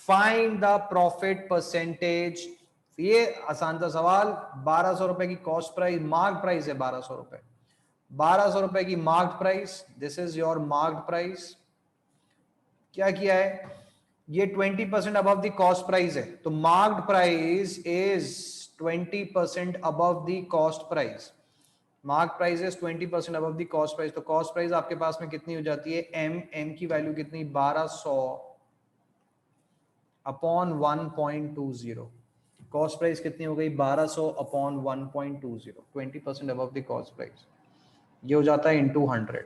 [SPEAKER 1] Find the profit percentage. ये आसान सा सवाल, 1200 रुपए की कॉस्ट प्राइस, मार्क प्राइस है 1200 रुपए, 1200 रुपए की mark price, this is your mark price. क्या किया है, ये 20% अबव द कॉस्ट प्राइस है, तो marked price is 20% above the cost price, mark price is 20% above the cost price. तो कॉस्ट प्राइस आपके पास में कितनी हो जाती है, एम की वैल्यू कितनी, 1200 अपॉन 1.20, कॉस्ट प्राइस कितनी हो गई, 1200 upon 1.20, 20% above the cost price, ये हो जाता है इंटू 100,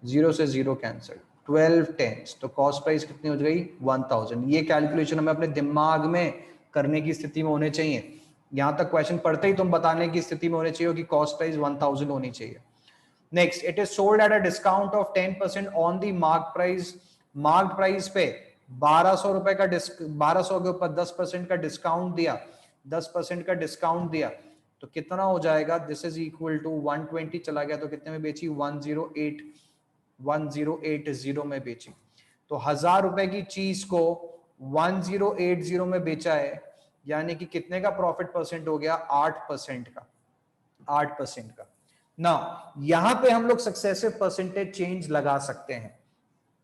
[SPEAKER 1] 0 से 0 कैंसिल, 12 टेंस, तो कॉस्ट प्राइस कितनी हो गई, 1000। ये कैलकुलेशन हमें अपने दिमाग में करने की स्थिति में होने चाहिए, यहां तक क्वेश्चन पढ़ते ही तुम बताने की स्थिति में होने चाहिए कि कॉस्ट प्राइस 1000 होनी चाहिए। Next, it is sold at a discount of 10% on the mark price, mark price पे 1200 रुपए का 1200 के ऊपर 10% का डिस्काउंट दिया, 10% का डिस्काउंट दिया, तो कितना हो जाएगा, दिस इज इक्वल टू 120 चला गया, तो कितने में बेची, 1080 में बेची। तो 1000 रुपए की चीज को 1080 में बेचा है, यानी कि कितने का प्रॉफिट परसेंट हो गया, 8% का, 8% का ना। यहां पे हम लोग सक्सेसिव परसेंटेज चेंज लगा सकते हैं,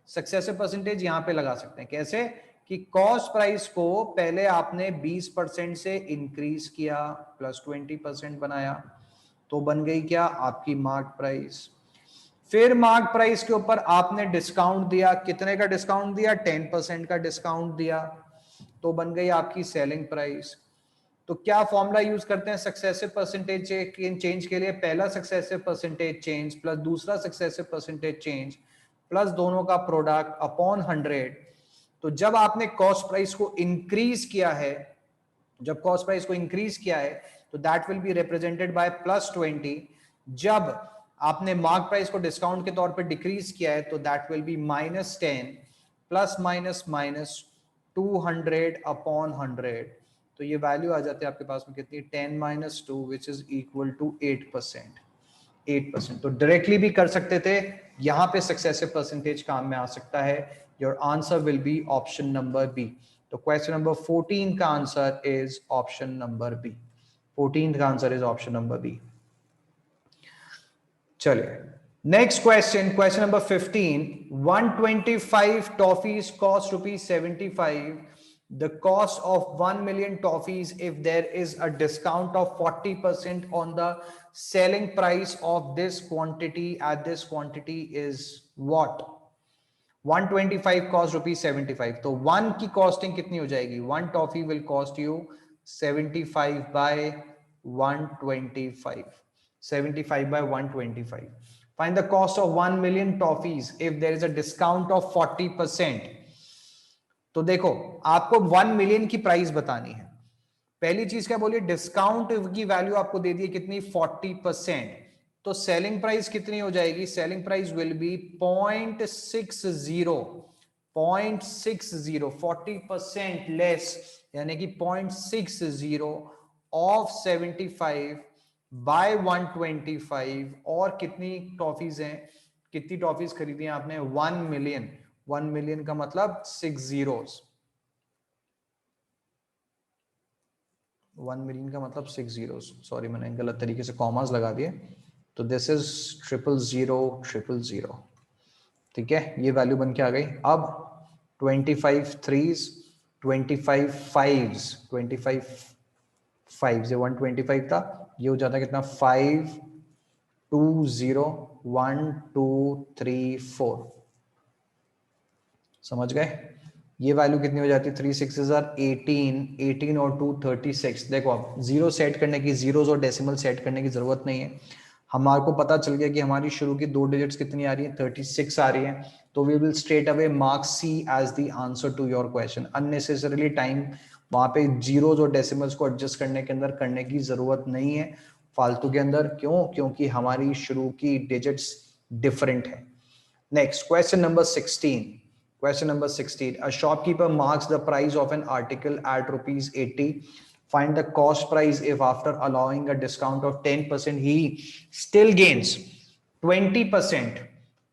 [SPEAKER 1] सक्सेसिव परसेंटेज यहां पे लगा सकते हैं, कैसे कि कॉस्ट प्राइस को पहले आपने 20% से इंक्रीज किया, प्लस 20% बनाया, तो बन गई क्या आपकी मार्क प्राइस। फिर मार्क प्राइस के ऊपर आपने डिस्काउंट दिया, कितने का डिस्काउंट दिया, 10% का डिस्काउंट दिया, तो बन गई आपकी सेलिंग प्राइस। तो क्या फॉर्मूला यूज करते हैं सक्सेसिव परसेंटेज चेंज के लिए, पहला सक्सेसिव परसेंटेज चेंज प्लस दूसरा सक्सेसिव परसेंटेज चेंज प्लस दोनों का प्रोडक्ट अपॉन 100। तो जब आपने कॉस्ट प्राइस को इंक्रीज किया है, जब कॉस्ट प्राइस को इंक्रीज किया है, तो that will be represented by +20, जब आपने मार्क प्राइस को डिस्काउंट के तौर पे डिक्रीज किया है तो that will be -10 plus minus minus 200 upon 100, तो ये वैल्यू आ जाती है आपके पास में कितनी, 10 - 2 विच इज इक्वल टू 8%। 8%, तो डायरेक्टली भी कर सकते थे, यहां पे सक्सेसिव परसेंटेज काम में आ सकता है। Your answer will be option number B. तो क्वेश्चन नंबर 14 का answer is option number B. 14 का answer is option number B. चलिए next question, question number 15। 125 toffees cost ₹75. The cost of 1 million toffees if there is a discount of 40% on the selling price of this quantity at this quantity is what? 125 cost ₹75, तो 1 की कॉस्टिंग कितनी हो जाएगी? 1 toffee will cost you 75 by 125. 75 by 125. Find the cost of 1 million toffees if there is a discount of 40%. तो देखो आपको 1 मिलियन की प्राइस बतानी है। पहली चीज क्या बोलिए, डिस्काउंट की वैल्यू आपको दे दी कितनी, 40%, तो सेलिंग प्राइस कितनी हो जाएगी? Selling price will be 0.60, 0.60, 40% less, यानी कि 0.60 ऑफ 75 बाय 125। और कितनी टॉफीज हैं, कितनी टॉफीज खरीदी हैं आपने? 1 मिलियन। 1 मिलियन का मतलब 6 zeros, 1 मिलियन का मतलब 6 zeros, सॉरी मैंने गलत तरीके से कॉमास लगा दिए, तो दिस इज 00000, ठीक है, ये वैल्यू बन के आ गई। अब 25 threes, 25 fives, 25 5 ये 125 था, ये हो जाता है कितना, 5 2 0 1 2 3 4, समझ गए? ये वैल्यू कितनी हो जाती है? 3 6s are 18, 18 और 2 36। देखो अब जीरो सेट करने की, जीरोस और डेसिमल सेट करने की जरूरत नहीं है, हमारे को पता चल गया कि हमारी शुरू की 2 डिजिट्स कितनी आ रही है, 36 आ रही है, तो we will straight away mark C as the answer to your question. Unnecessarily time वहां पे जीरोस और डेसिमल्स को एडजस्ट करने के अंदर करने की जरूरत नहीं है फालतू के अंदर। क्यों? क्योंकि हमारी शुरू की डिजिट्स डिफरेंट है। Next question number 16। Question number 16. A shopkeeper marks the price of an article at ₹80. Find the cost price if after allowing a discount of 10% he still gains 20%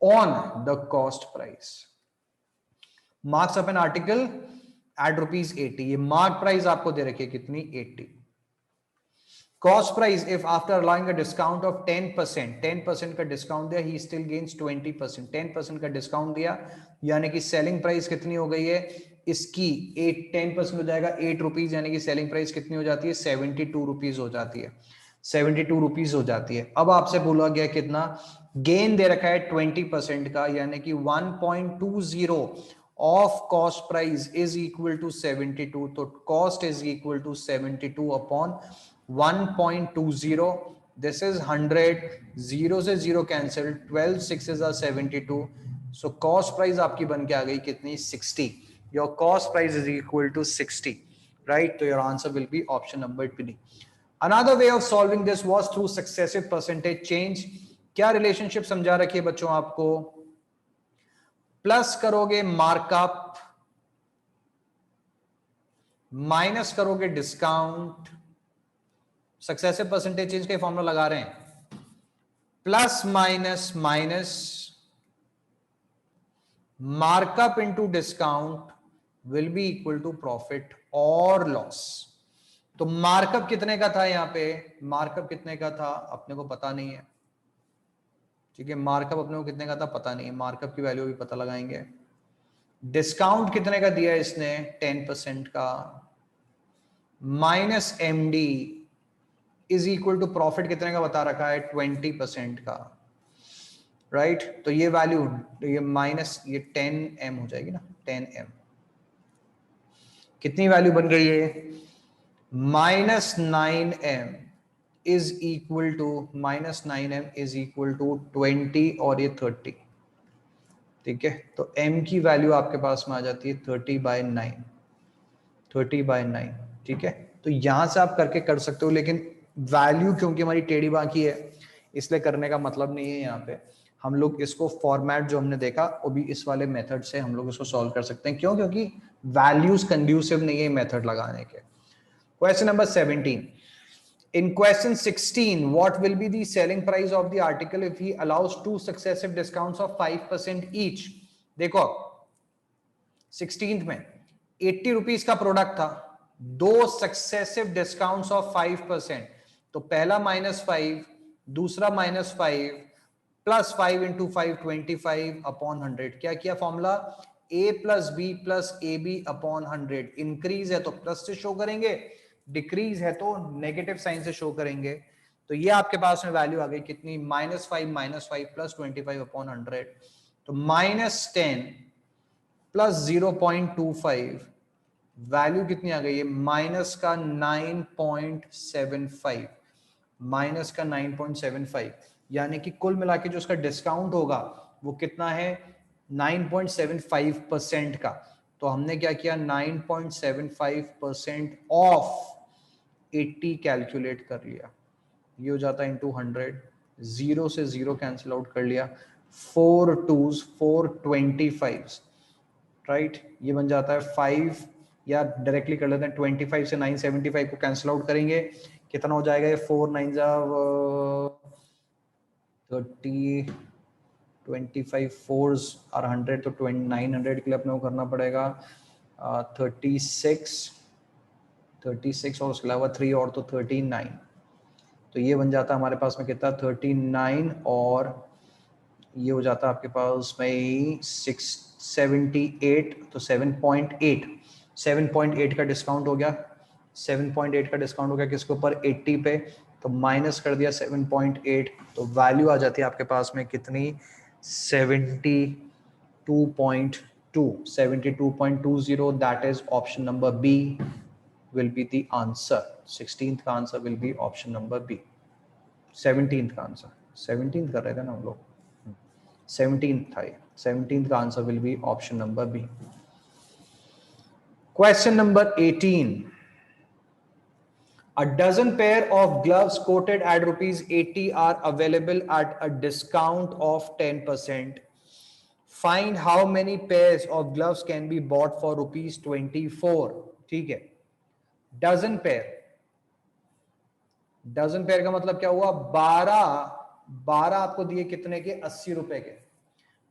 [SPEAKER 1] on the cost price. Marks of an article at ₹80. ये mark price आपको दे रखी है कितनी? 80. Cost price if after allowing a discount of 10%, 10% का डिस्काउंट दिया, ही स्टिल गेन्स 20%, 10% का डिस्काउंट दिया, यानी कि सेलिंग प्राइस कितनी हो गई है इसकी? 10% हो जाएगा 8 रुपीज, यानी कि सेलिंग प्राइस कितनी हो जाती है? 72 रुपीज हो जाती है, 72 रुपीज हो जाती है। अब आपसे बोला गया कितना गेन दे रखा है? 20% का, यानी कि 1.20 of cost price is equal to 72, तो cost is equal to 72 upon 1.20, this is 100, 0 से 0 cancel, 12 6s are 72, so cost price आपकी बन के आ गई कितनी? 60. Your cost price is equal to 60, right? So your answer will be option number B. Another way of solving this was through successive percentage change. क्या रिलेशनशिप समझा रखी है बच्चों आपको? प्लस करोगे मार्कअप, माइनस करोगे डिस्काउंट, सक्सेसिव परसेंटेज चेंज का फॉर्मूला लगा रहे हैं, plus minus minus markup into discount will be equal to profit और लॉस। तो मार्कअप कितने का था? यहां पे मार्कअप कितने का था अपने को पता नहीं है, ठीक है, मार्कअप अपने को कितने का था पता नहीं है, मार्कअप की वैल्यू भी पता लगाएंगे। डिस्काउंट कितने का दिया इसने? 10% का, minus MD is equal to profit कितने का बता रखा है? 20% का, राइट तो ये वैल्यू, ये माइनस ये 10m हो जाएगी ना, 10m कितनी वैल्यू बन गई है? -9m is equal to, -9m is equal to 20 और ये 30, ठीक है, तो m की वैल्यू आपके पास में आ जाती है 30/9, 30/9, ठीक है। तो यहां से आप करके कर सकते हो, लेकिन वैल्यू क्योंकि हमारी टेढ़ी बाकी है इसलिए करने का मतलब नहीं है यहाँ पे। हम लोग इसको फॉर्मेट जो हमने देखा वो भी इस वाले मेथड से हम लोग इसको सॉल्व कर सकते हैं। क्यों? क्योंकि वैल्यूज कंड्यूसिव नहीं है मेथड लगाने के। Question number 17, in question 16 what will be the selling price of the article if he allows two successive discounts of 5% each। देखो 16th में 80 रुपीज का प्रोडक्ट था, दो सक्सेसिव डिस्काउंट्स ऑफ 5%, तो पहला -5, दूसरा -5 प्लस 5 इंटू 5 25 अपॉन 100। क्या किया formula? a plus B plus A B upon 100। Increase है तो प्लस से शो करेंगे, डिक्रीज है तो नेगेटिव साइन से शो करेंगे। तो ये आपके पास में वैल्यू आ गई कितनी? -5 प्लस 25 अपॉन 100। तो -10 प्लस 0.25 वैल्यू कितनी आ गई है? माइनस का 9.75, माइनस का 9.75, यानी कि कुल मिला के जो उसका डिस्काउंट होगा वो कितना है? 9.75% का। तो हमने क्या किया? 9.75% ऑफ 80 कैलकुलेट कर लिया। ये हो जाता है इंटू 100, जीरो से जीरो कैंसिल आउट कर लिया, 4 2s 425, राइट। ये बन जाता है 5, या डायरेक्टली कर लेते हैं 25 से 975 को कैंसिल आउट करेंगे, कितना हो जाएगा? ये 4 9 30, 25 4s और 100, तो 900 के लिए अपने को करना पड़ेगा 36 और उसके अलावा 3 और तो 39। तो ये बन जाता है हमारे पास में कितना? 39, और ये हो जाता है आपके पास में 678, तो 7.8 का डिस्काउंट हो गया। 7.8 का डिस्काउंट हो गया किसके ऊपर? 80 पे। तो माइनस कर दिया 7.8, तो वैल्यू आ जाती है आपके पास में कितनी? 72.20। That is option number B will be the answer. 16th का answer will be option number B. 17th का आंसर, 17th कर रहे थे ना हम लोग, 17th था ये। 17th का answer will be option number B. Question number 18. A dozen pair of gloves quoted at ₹80 are available at a discount of 10%. Find how many pairs of gloves can be bought for ₹24। ठीक है, डजन पेयर। डजन पेयर का मतलब क्या हुआ? 12 आपको दिए कितने के? 80 रुपए के।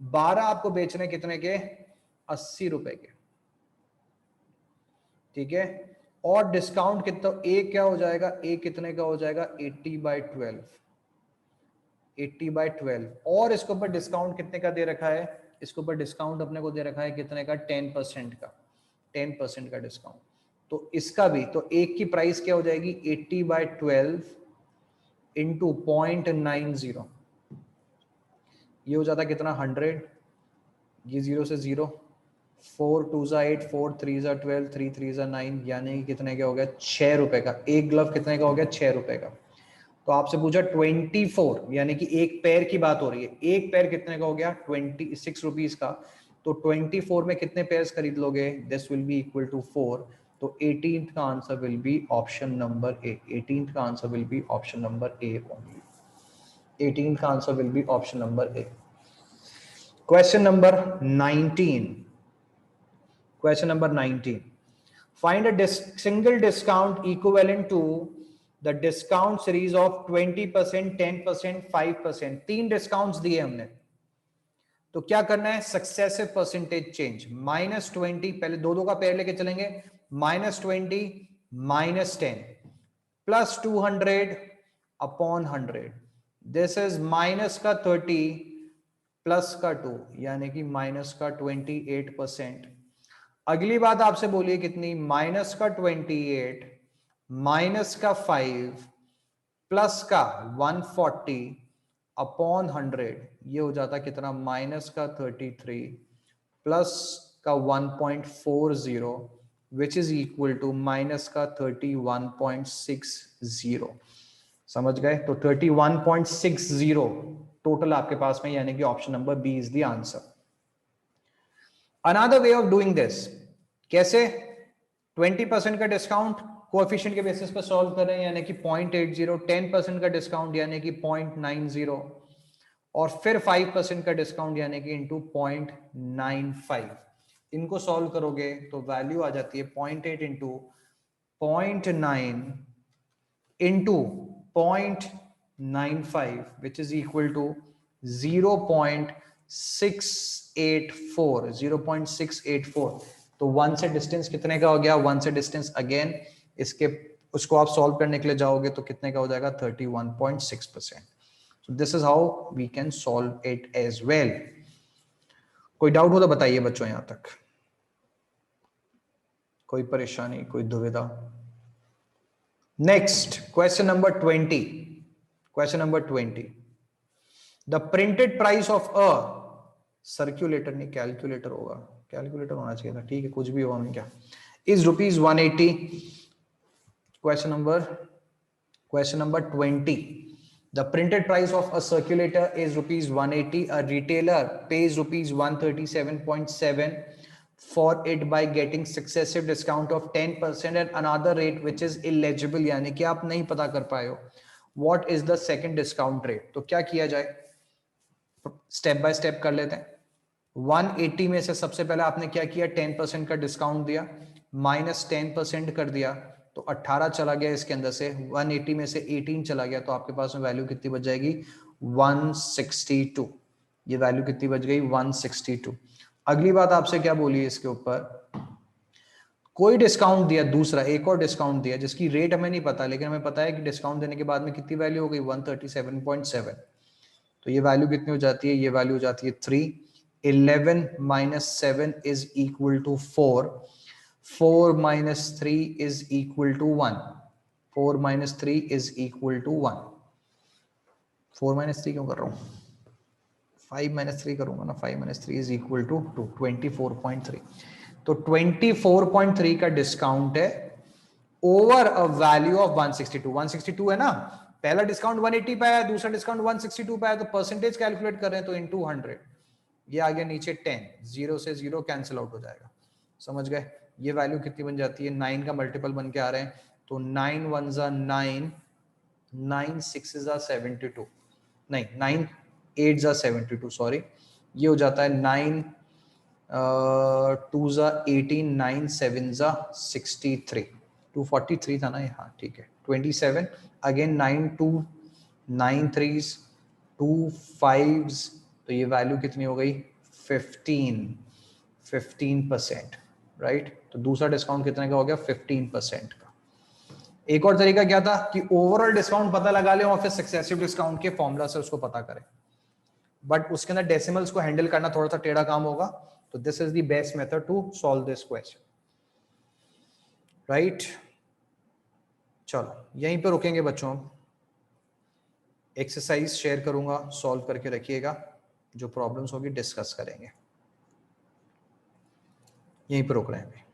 [SPEAKER 1] 12 आपको बेचने कितने के? 80 रुपए के, ठीक है। और डिस्काउंट कितना? एक क्या हो जाएगा? एक कितने का हो जाएगा? 80/12, 80/12। और इसके ऊपर डिस्काउंट कितने का दे रखा है? इसके ऊपर डिस्काउंट अपने को दे रखा है कितने का? 10% का, 10% का डिस्काउंट। तो इसका भी, तो एक की प्राइस क्या हो जाएगी? 80/12 इंटू 0.90, ये हो जाता कितना? 100। ये 0 से 0, 4 2s 8, 4 3s 12, 3 3s 9, यानी कितने का हो गया? 6 रुपए का। एक ग्लव कितने का हो गया? 6 रुपए का। तो आपसे पूछा 24, यानी कि एक पैर की बात हो रही है। एक पैर कितने का हो गया? 26 रुपीज का। तो 24 में कितने पेयर्स खरीद लोगे? This will be equal to 4। तो 18th का answer will be option number A. 18th का answer will be option number A only. 18th का answer will be option number A. Question number 19. Question number 19. Find a single discount equivalent to the discount series of 20%, 10%, 5%। तीन डिस्काउंट्स दिए हमने, तो क्या करना है? Successive percentage change. -20, पहले दो का पेयर लेके चलेंगे। -20 -10 plus 200 upon 100। This is minus का 30 प्लस का 2, यानी कि माइनस का 28%। अगली बात आपसे बोलिए कितनी? माइनस का 28 माइनस का 5 प्लस का 140 अपॉन 100। ये हो जाता कितना? माइनस का 33 प्लस का 1.40 which is equal to minus का 31.60। समझ गए? तो 31.60 टोटल आपके पास में, यानी कि option number B is the answer. Another way of doing this, कैसे? 20% का डिस्काउंट, कोएफिशिएंट के बेसिस पे सॉल्व कर रहे हैं, यानी कि 0.80, 10% का डिस्काउंट यानी कि 0.90, और फिर 5% का डिस्काउंट यानी कि इंटू 0.95। इनको सॉल्व करोगे तो वैल्यू आ जाती है 0.8 into 0.9 into 0.95 which is equal to 0.684। 0.684। तो 1 से डिस्टेंस कितने का हो गया? 1 से डिस्टेंस अगेन इसके उसको आप सॉल्व करने के लिए जाओगे तो कितने का हो जाएगा? 31.6%। So this is how we can solve it as well. कोई डाउट हो तो बताइए बच्चों यहां तक, कोई परेशानी, कोई दुविधा? Next question number 20। Question number 20, the printed price of a circulator, नहीं कैलकुलेटर होगा, कैलकुलेटर होना चाहिए था, ठीक है कुछ भी होगा नहीं क्या, is ₹180। Question number 20, the printed price of a circulator is ₹180. A retailer pays ₹137.7 for it by getting successive discount of 10% and another rate which is illegible, यानी कि आप नहीं पता कर पाए हो what is the second discount rate। तो क्या किया जाए, स्टेप बाय स्टेप कर लेते हैं। 180 में से सबसे पहले आपने क्या किया, 10% का डिस्काउंट दिया, माइनस 10% कर दिया तो 18 चला गया इसके अंदर से, 180 में से 18 चला गया तो आपके पास में वैल्यू कितनी बच जाएगी? 162। ये वैल्यू कितनी बच गई? 162। अगली बात आपसे क्या बोली इसके ऊपर, कोई डिस्काउंट दिया, दूसरा एक और डिस्काउंट दिया जिसकी रेट हमें नहीं पता, लेकिन हमें पता है कि डिस्काउंट देने के बाद में कितनी वैल्यू हो गई? 137.7। तो ये वैल्यू कितनी हो जाती है? ये वैल्यू हो जाती है 3। 11 minus 7 is equal to 4. 4 minus 3 is equal to 1. 4 minus 3 is equal to 1. 4 minus 3 क्यों कर रहा हूँ? 5 minus 3 करूंगा ना। 5 minus 3 is equal to 2, 24.3। तो 24.3 का डिस्काउंट है ओवर अ वैल्यू ऑफ 162। 162 है ना, पहला डिस्काउंट 180 पे आया, दूसरा डिस्काउंट 162 पे आया, तो परसेंटेज कैलकुलेट कर रहे हैं तो इनटू 100। ये आ गया नीचे 10, 0 से 0 कैंसिल आउट हो जाएगा, समझ गए? ये वैल्यू कितनी बन जाती है? 9 का मल्टीपल बन के आ रहे हैं, तो 9 1 9, 9 6 72, नहीं 9 8 72, सॉरी, ये हो जाता है 9 2 18, 9 7 63, 243 था ना ये, हाँ ठीक है, 27 अगेन 9 2 9 3 2 5, तो ये वैल्यू कितनी हो गई? 15%, राइट? तो दूसरा डिस्काउंट कितने का हो गया? 15% का। एक और तरीका क्या था कि ओवरऑल डिस्काउंट पता लगा ले और फिर सक्सेसिव डिस्काउंट के फॉर्मूला से उसको पता करें, बट उसके अंदर डेसिमल्स को हैंडल करना थोड़ा सा टेढ़ा काम होगा, तो this is the best method to solve this question, right? चलो यहीं पे रुकेंगे बच्चों, एक्सरसाइज शेयर करूंगा, सॉल्व करके रखिएगा, जो प्रॉब्लम्स होगी डिस्कस करेंगे, यहीं पे रुक रहे हैं।